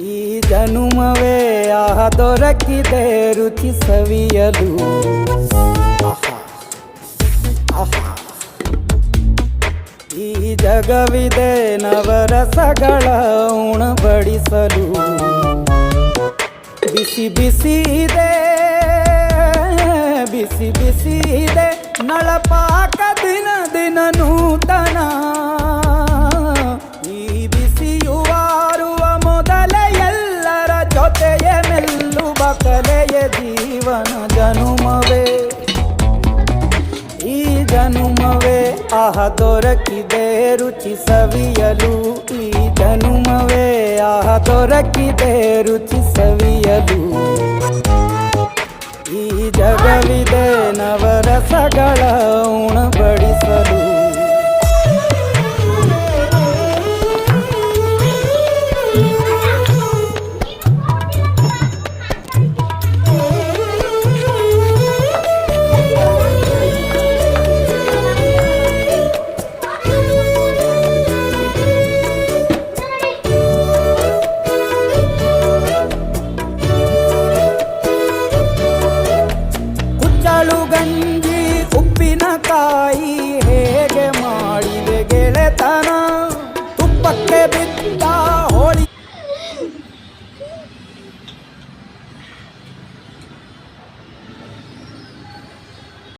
ಈ ಜನುಮವೇ ಆಹ ದೊರಕಿದೆ ರುಚಿ ಸವಿಯಲು. ಈ ಜಗವಿದೆ ನವರಸಗಳ ಉಣಬಡಿಸಲು. ಬಿಸಿ ಬಿಸಿ ಇದೆ, ಬಿಸಿ ಬಿಸಿ ಇದೆ ನಳಪಾಕ ದಿನ ದಿನ ನೂತನ. ಈ ಬಿಸಿಯುವಾರುವ ಮೊದಲೇ ಎಲ್ಲರ ಜೊತೆಯ ಮೆಲ್ಲುವ ಕಲೆಯ ಜೀವನ ಜನುಮವೇ. ಈ ಜನುಮವೇ ಆಹ ದೊರಕಿದೆ ರುಚಿ ಸವಿಯಲು. ಈ ಜನುಮವೇ ಆಹ ದೊರಕಿದೆ ರುಚಿ ಸವಿಯಲು. ಈ ಜಗವಿದೆ ನವರಸಗಳ ಉಣ